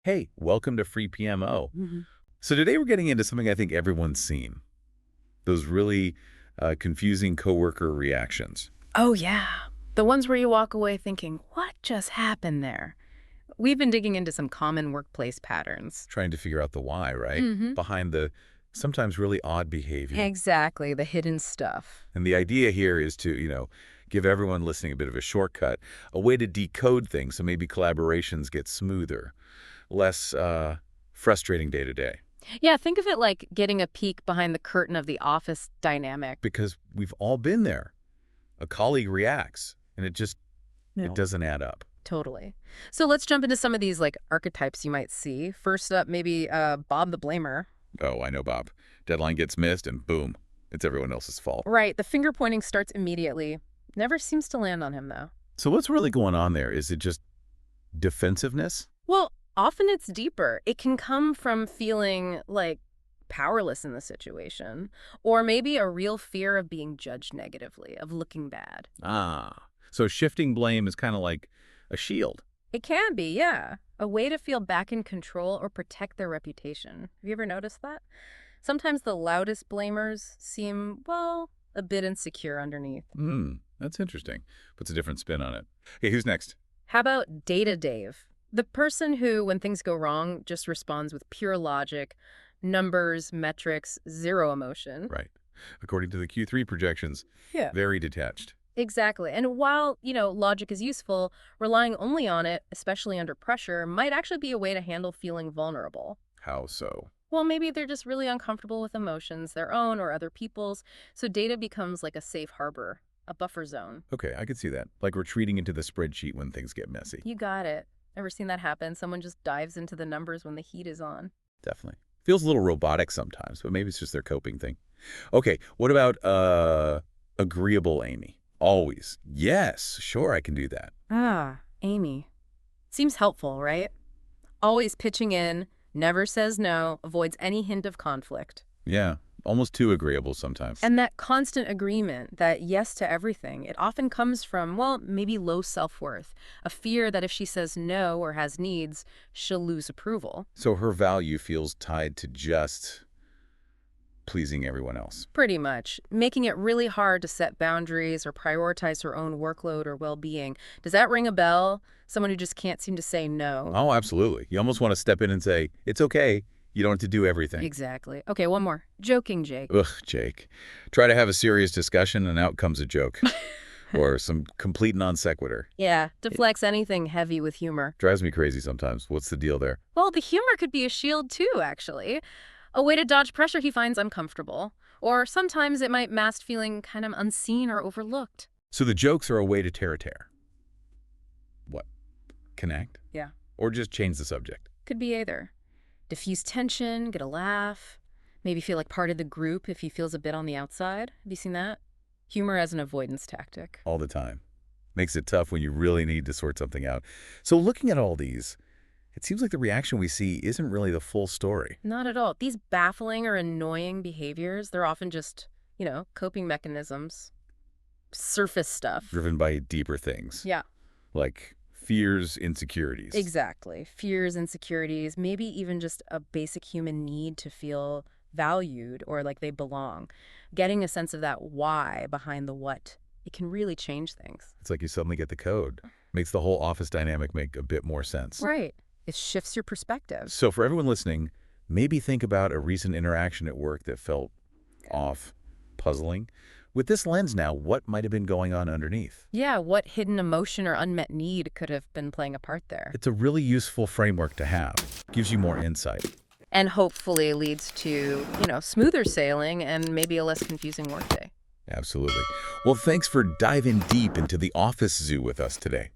Hey, welcome to Free PMO. Mhm. So today we're getting into something I think everyone's seen. Those really confusing coworker reactions. Oh, yeah. The ones where you walk away thinking, what just happened there? We've been digging into some common workplace patterns. Trying to figure out the why, right? Mm-hmm. Behind the sometimes really odd behavior. Exactly, the hidden stuff. And the idea here is to, give everyone listening a bit of a shortcut, a way to decode things so maybe collaborations get smoother, less frustrating day to day. Yeah, think of it like getting a peek behind the curtain of the office dynamic. Because we've all been there. A colleague reacts, and it doesn't add up. Totally. So let's jump into some of these like archetypes you might see. First up, maybe Bob the Blamer. Oh, I know, Bob. Deadline gets missed, and boom, it's everyone else's fault. Right, the finger pointing starts immediately. Never seems to land on him, though. So what's really going on there? Is it just defensiveness? Well, often it's deeper. It can come from feeling like powerless in the situation, or maybe a real fear of being judged negatively, of looking bad. So shifting blame is kind of like a shield. It can be, yeah. A way to feel back in control or protect their reputation. Have you ever noticed that? Sometimes the loudest blamers seem, well, a bit insecure underneath. That's interesting. Puts a different spin on it. Okay, who's next? How about Data Dave? The person who, when things go wrong, just responds with pure logic, numbers, metrics, zero emotion. Right. According to the Q3 projections, Yeah. very detached. Exactly. And while, logic is useful, relying only on it, especially under pressure, might actually be a way to handle feeling vulnerable. How so? Well, maybe they're just really uncomfortable with emotions, their own or other people's, so data becomes like a safe harbor, a buffer zone. Okay, I could see that. Like retreating into the spreadsheet when things get messy. You got it. Ever seen that happen? Someone just dives into the numbers when the heat is on. Definitely. Feels a little robotic sometimes, but maybe it's just their coping thing. Okay, what about agreeable Amy? Always. Yes, sure, I can do that. Amy. Seems helpful, right? Always pitching in, never says no, avoids any hint of conflict. Yeah, almost too agreeable sometimes. And that constant agreement, that yes to everything, it often comes from, well, maybe low self-worth, a fear that if she says no or has needs, she'll lose approval. So her value feels tied to just pleasing everyone else. Pretty much, making it really hard to set boundaries or prioritize her own workload or well-being. Does that ring a bell? Someone who just can't seem to say no. Oh, absolutely. You almost want to step in and say, it's okay. You don't have to do everything. Exactly. Okay, one more. Joking Jake. Ugh, Jake. Try to have a serious discussion and out comes a joke. Or some complete non sequitur. Yeah, deflects anything heavy with humor. Drives me crazy sometimes. What's the deal there? Well, the humor could be a shield too, actually. A way to dodge pressure he finds uncomfortable. Or sometimes it might mask feeling kind of unseen or overlooked. So the jokes are a way to tear a tear. What? Connect? Yeah. Or just change the subject? Could be either. Diffuse tension, get a laugh, maybe feel like part of the group if he feels a bit on the outside. Have you seen that? Humor as an avoidance tactic. All the time. Makes it tough when you really need to sort something out. So looking at all these, it seems like the reaction we see isn't really the full story. Not at all. These baffling or annoying behaviors, they're often just, coping mechanisms. Surface stuff. Driven by deeper things. Yeah. Like fears, insecurities. Exactly. Fears, insecurities, maybe even just a basic human need to feel valued or like they belong. Getting a sense of that why behind the what, it can really change things. It's like you suddenly get the code. Makes the whole office dynamic make a bit more sense. Right. It shifts your perspective. So for everyone listening, maybe think about a recent interaction at work that felt off, puzzling. With this lens now, what might have been going on underneath? Yeah, what hidden emotion or unmet need could have been playing a part there? It's a really useful framework to have. Gives you more insight. And hopefully leads to, smoother sailing and maybe a less confusing workday. Absolutely. Well, thanks for diving deep into the office zoo with us today.